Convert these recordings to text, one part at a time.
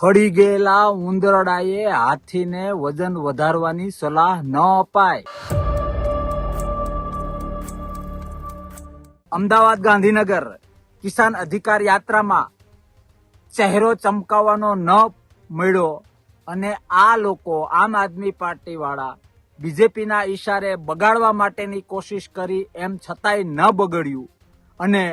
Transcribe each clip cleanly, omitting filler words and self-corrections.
હળી ગયેલા ઉંદરડાએ હાથીને વજન વધારવાની સલાહ ન અપાય. અમદાવાદ ગાંધીનગર કિસાન અધિકાર યાત્રામાં ચહેરો ચમકાવવાનો ન મળ્યો અને આ લોકો આમ આદમી પાર્ટી વાળા બીજેપીના ઈશારે બગાડવા માટેની કોશિશ કરી, એમ છતાંય ન બગડ્યું અને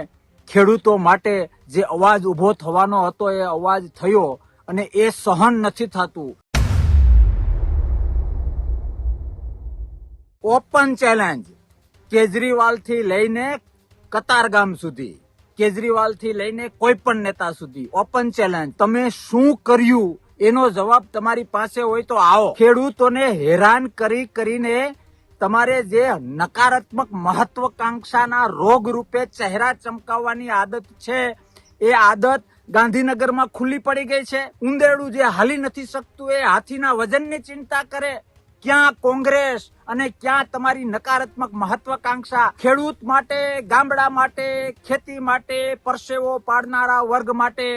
ખેડૂતો માટે જે અવાજ ઉભો થવાનો હતો એ અવાજ થયો અને એ સહન નથી થતું. ઓપન ચેલેન્જ કેજરીવાલ થી લઈને કતારગામ સુધી, કેજરીવાલ થી લઈને કોઈ પણ નેતા સુધી ઓપન ચેલેન્જ. તમે શું કર્યું એનો જવાબ તમારી પાસે હોય તો આવો. ખેડૂતોને હેરાન કરીને તમારે જે નકારાત્મક મહત્વાકાંક્ષાના રોગ રૂપે ચહેરા ચમકાવવાની આદત છે, એ આદત ગાંધીનગરમાં ખુલ્લી પડી ગઈ છે. ઉંદેડું જે હાલી નથી શકતું એ હાથીના વજનની ચિંતા કરે. ક્યાં કોંગ્રેસ અને ક્યાં તમારી નકારાત્મક મહત્વાકાંક્ષા? ખેડૂત માટે, ગામડા માટે, ખેતી માટે, પરસેવો પાડનારા વર્ગ માટે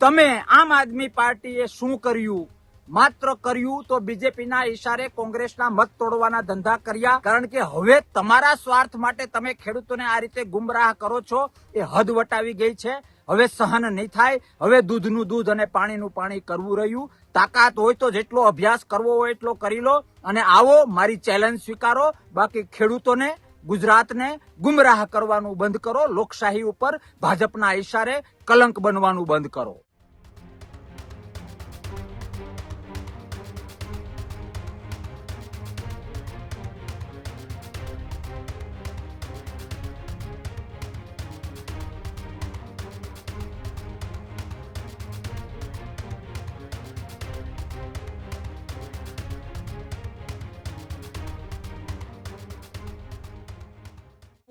તમે આમ આદમી પાર્ટીએ શું કર્યું? માત્ર કર્યું તો બીજેપીના ઈશારે કોંગ્રેસના મત તોડવાના ધંધા કર્યા. કારણ કે હવે તમારા સ્વાર્થ માટે તમે ખેડૂતોને આ રીતે ગુમરાહ કરો છો, એ હદ વટાવી ગઈ છે. હવે સહન નહીં થાય. હવે દૂધનું દૂધ અને પાણીનું પાણી કરવું રહ્યું. તાકાત હોય તો જેટલો અભ્યાસ કરવો હોય એટલો કરી લો અને આવો, મારી ચેલેન્જ સ્વીકારો. બાકી ખેડૂતોને, ગુજરાતને ગુમરાહ કરવાનું બંધ કરો. લોકશાહી ઉપર ભાજપના ઈશારે કલંક બનવાનું બંધ કરો.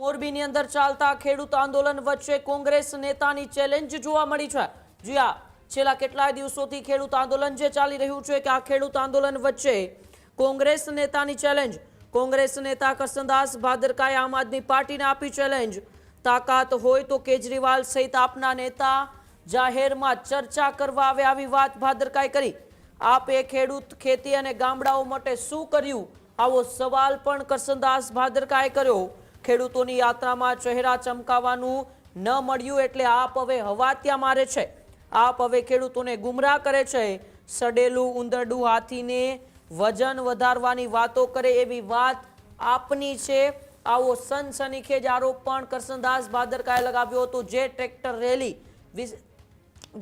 મોરબીની અંદર ચાલતા ખેડૂત આંદોલન વચ્ચે કોંગ્રેસ નેતાની ચેલેન્જ જોવા મળી છે. જી હા, છેલ્લા કેટલાય દિવસોથી ખેડૂત આંદોલન જે ચાલી રહ્યું છે કે આ ખેડૂત આંદોલન વચ્ચે કોંગ્રેસ નેતાની ચેલેન્જ. કોંગ્રેસ નેતા કરસનદાસ ભાદરકાએ આમ આદમી પાર્ટીને આપી ચેલેન્જ. તાકાત હોય તો કેજરીવાલ સહિત આપના નેતા જાહેરમાં ચર્ચા કરવા આવે, આવી વાત ભાદરકાએ કરી. આપે ખેડૂત, ખેતી અને ગામડાઓ માટે શું કર્યું? આવો સવાલ પણ કરસનદાસ ભાદરકાએ કર્યો. ખેડૂતોની યાત્રામાં ચહેરા ચમકાવવાનું ન મળ્યું એટલે આપ હવે હવાત્યા મારે છે. આપ હવે ખેડૂતોને ગુમરાહ કરે છે. સડેલું ઉંદરડું હાથીને વજન વધારવાની વાતો કરે એવી વાત આપની છે. આવો સનસનીખેજ આરોપ પણ કરસનદાસ ભાદરકાએ લગાવ્યો હતો. જે ટ્રેક્ટર રેલી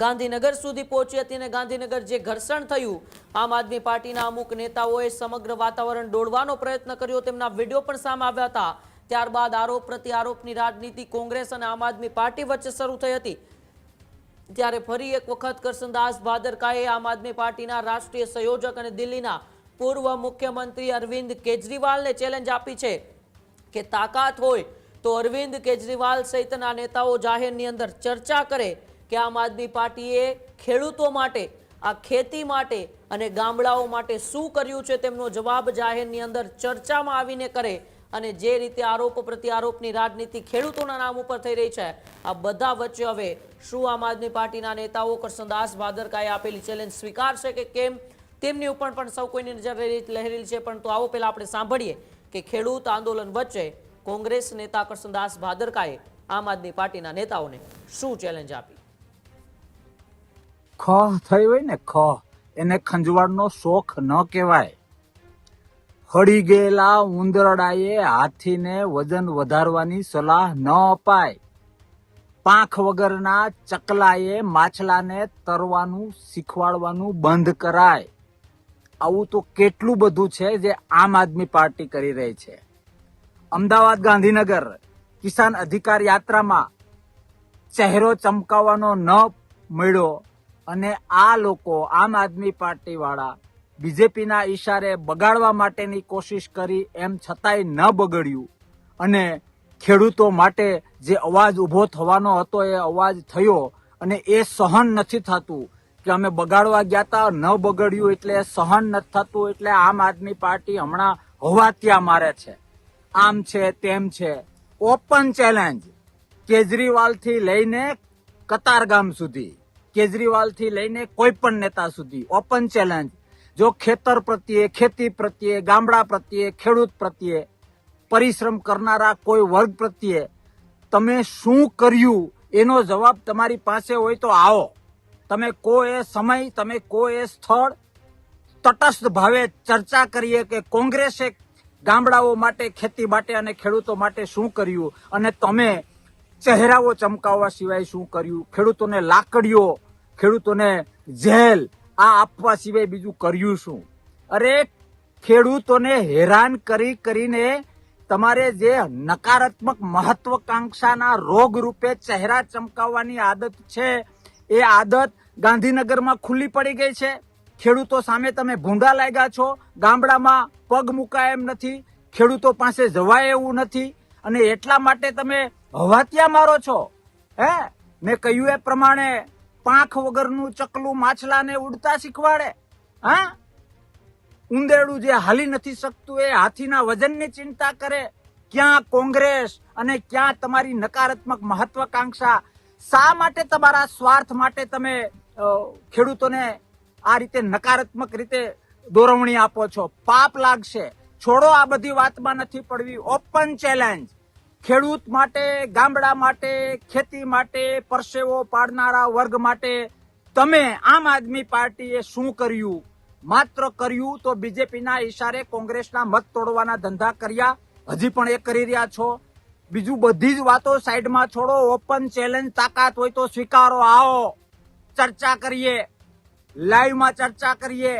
ગાંધીનગર સુધી પહોંચી હતી અને ગાંધીનગર જે ઘર્ષણ થયું, આમ આદમી પાર્ટીના અમુક નેતાઓએ સમગ્ર વાતાવરણ દોડવાનો પ્રયત્ન કર્યો. તેમના વિડીયો પણ સામે આવ્યા હતા. ત્યારબાદ આરોપ પ્રત્યારોપની રાજનીતિ કોંગ્રેસ અને આમ આદમી પાર્ટી વચ્ચે શરૂ થઈ હતી. ત્યારે ફરી એક વખત કરસનદાસ ભાદરકાએ આમ આદમી પાર્ટીના રાષ્ટ્રીય સંયોજક અને દિલ્હીના પૂર્વ મુખ્યમંત્રી અરવિંદ કેજરીવાલને ચેલેન્જ આપી છે કે તાકાત હોય તો અરવિંદ કેજરીવાલ સહિતના નેતાઓ જાહેરની અંદર ચર્ચા કરે કે આમ આદમી પાર્ટીએ ખેડૂતો માટે, આ ખેતી માટે અને ગામડાઓ માટે શું કર્યું છે. તેમનો જવાબ જાહેરની અંદર ચર્ચામાં આવીને કરે. અને જે રીતે આરોપ પ્રત્યારોપની રાજનીતિ ખેડૂતોના નામ ઉપર થઈ રહી છે, આ બધા વચ્ચે હવે શું આમ આદમી પાર્ટીના નેતાઓ કરસનદાસ ભાદરકાએ આપેલી ચેલેન્જ સ્વીકારશે કે કેમ, તેમની ઉપર પણ સૌ કોઈની નજર લહેરેલી છે. પરંતુ આવો પહેલા આપણે સાંભળીએ કે ખેડૂત આંદોલન વચ્ચે કોંગ્રેસ નેતા કરસનદાસ ભાદરકાએ આમ આદમી પાર્ટીના નેતાઓને શું ચેલેન્જ આપી. ખ થઈ હોય ને, ખ એને ખંજવાળનો શોખ ન કહેવાય. હળી ગયેલા ઉંદરડાએ હાથીને વજન વધારવાની સલાહ ન અપાય. પાંખ વગરના ચકલાએ માછલાને તરવાનું શીખવાડવાનું બંધ કરાય. આવું તો કેટલું બધું છે જે આમ આદમી પાર્ટી કરી રહી છે. અમદાવાદ ગાંધીનગર કિસાન અધિકાર યાત્રામાં ચહેરો ચમકાવવાનો ન મળ્યો અને આ લોકો આમ આદમી પાર્ટી વાળા બીજેપીના ઈશારે બગાડવા માટેની કોશિશ કરી, એમ છતાંય ન બગડ્યું અને ખેડૂતો માટે જે અવાજ ઉભો થવાનો હતો એ અવાજ થયો અને એ સહન નથી થતું. કે અમે બગાડવા ગયા હતા, ન બગડ્યું એટલે સહન નથી થતું. એટલે આમ આદમી પાર્ટી હમણાં હવાત્યા મારે છે. આમ છે, તેમ છે. ઓપન ચેલેન્જ કેજરીવાલ થી લઈને કતારગામ સુધી, કેજરીવાલથી લઈને કોઈ પણ નેતા સુધી ઓપન ચેલેન્જ, જો ખેતર પ્રત્યે, ખેતી પ્રત્યે, ગામડા પ્રત્યે, ખેડૂત પ્રત્યે, પરિશ્રમ કરનારા કોઈ વર્ગ પ્રત્યે તમે શું કર્યું એનો જવાબ તમારી પાસે હોય તો આવો. તમે કો એ સમય, તમે કો એ સ્થળ, તટસ્થ ભાવે ચર્ચા કરીએ કે કોંગ્રેસે ગામડાઓ માટે, ખેતી માટે અને ખેડૂતો માટે શું કર્યું, અને તમે ચહેરાઓ ચમકાવવા સિવાય શું કર્યું, ખેડૂતોને લાકડીઓ, ખેડૂતોને જેલ આ આપવા સિવાય બીજું કર્યું શું? અરે ખેડૂતોને હેરાન કરીને તમારે જે નકારાત્મક મહત્વકાંક્ષાના રોગ રૂપે ચહેરા ચમકાવવાની આદત છે, એ આદત ગાંધીનગરમાં ખુલ્લી પડી ગઈ છે. ખેડૂતો સામે તમે ભૂંડા લાગ્યા છો. ગામડામાં પગ મુકાય એમ નથી, ખેડૂતો પાસે જવાય એવું નથી, અને એટલા માટે તમે હવાતિયા મારો છો. મેં કહ્યું એ પ્રમાણે પાંખ વગરનું ચકલું માછલાને ઉડતા શીખવાડે. ઉંદેડું જે હાલી નથી શકતું એ હાથીના વજનની ચિંતા કરે. ક્યાં કોંગ્રેસ અને ક્યાં તમારી નકારાત્મક મહત્વકાંક્ષા? શા માટે તમારા સ્વાર્થ માટે તમે ખેડૂતોને આ રીતે નકારાત્મક રીતે દોરવણી આપો છો? પાપ લાગશે. છોડો, આ બધી વાતમાં નથી પડવી. ઓપન ચેલેન્જ, ખેડૂત માટે, ગામડા માટે, ખેતી માટે, પરસેવો પાડનારા વર્ગ માટે તમે આમ આદમી પાર્ટીએ શું કર્યું? માત્ર કર્યું તો બીજેપીના ઈશારે કોંગ્રેસના મત તોડવાના ધંધા કર્યા. હજી પણ એ કરી રહ્યા છો. બીજું બધી જ વાતો સાઈડમાં છોડો. ઓપન ચેલેન્જ, તાકાત હોય તો સ્વીકારો. આવો ચર્ચા કરીએ, લાઈવમાં ચર્ચા કરીએ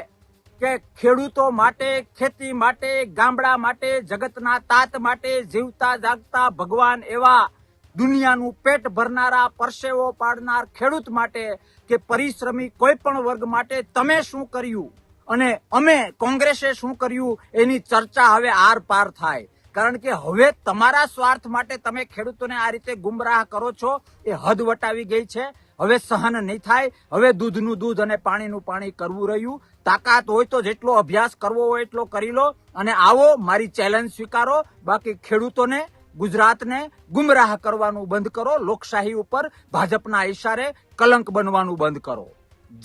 કે ખેડૂતો માટે, ખેતી માટે, ગામડા માટે, જગતના તાત માટે, જીવતા જાગતા ભગવાન એવા દુનિયાનું પેટ ભરનારા, પરસેવો પાડનાર ખેડૂત માટે કે પરિશ્રમી કોઈ પણ વર્ગ માટે તમે શું કર્યું અને અમે કોંગ્રેસે શું કર્યું એની ચર્ચા હવે આર પાર થાય. કારણ કે હવે તમારા સ્વાર્થ માટે તમે ખેડૂતોને આ રીતે ગુમરાહ કરો છો, એ હદ વટાવી ગઈ છે. હવે સહન નહીં થાય. હવે દૂધનું દૂધ અને પાણીનું પાણી કરવું રહ્યું. તાકાત હોય તો જેટલો અભ્યાસ કરવો હોય એટલો કરી લો અને આવો, મારી ચેલેન્જ સ્વીકારો. બાકી ખેડૂતોને, ગુજરાતને ગુમરાહ કરવાનું બંધ કરો. લોકશાહી ઉપર ભાજપના ઈશારે કલંક બનવાનું બંધ કરો.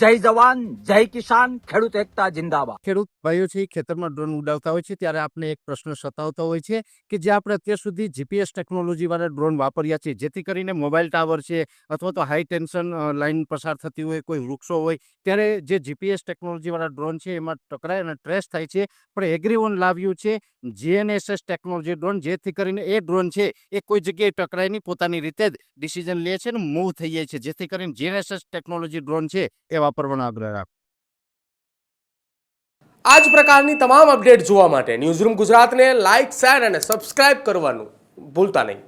જય જવાન, જય કિસાન, ખેડૂત એકતા જિંદાબાદ. ખેડૂત ભાઈઓ છે ખેતરમાં ડ્રોન ઉડાવતા હોય છે ત્યારે આપણે એક પ્રશ્ન સતાવતો હોય છે કે જે આપણે અત્યાર સુધી જીપીએસ ટેકનોલોજી વાળા ડ્રોન વાપર્યા છે, જેથી કરીને મોબાઈલ ટાવર છે અથવા તો હાઈ ટેન્શન લાઈન પસાર થતી હોય, કોઈ વૃક્ષો હોય, ત્યારે જે જીપીએસ ટેકનોલોજી વાળા ડ્રોન છે એમાં ટકરાય અને ટ્રેસ થાય છે. પણ એગ્રીવન લાવ્યું છે જીએનએસએસ ટેકનોલોજી ડ્રોન, જેથી કરીને એ ડ્રોન છે એ કોઈ જગ્યાએ ટકરાય નહીં, પોતાની રીતે જ ડિસિઝન લે છે અને મૂવ થઈ જાય છે. જેથી કરીને જીએનએસએસ ટેકનોલોજી ડ્રોન છે એ વાપરવાનો આગ્રહ રાખો. આ જ પ્રકારની તમામ અપડેટ જોવા માટે ન્યૂઝરૂમ ગુજરાતને લાઇક, શેર અને સબસ્ક્રાઇબ કરવાનું ભૂલતા નહીં.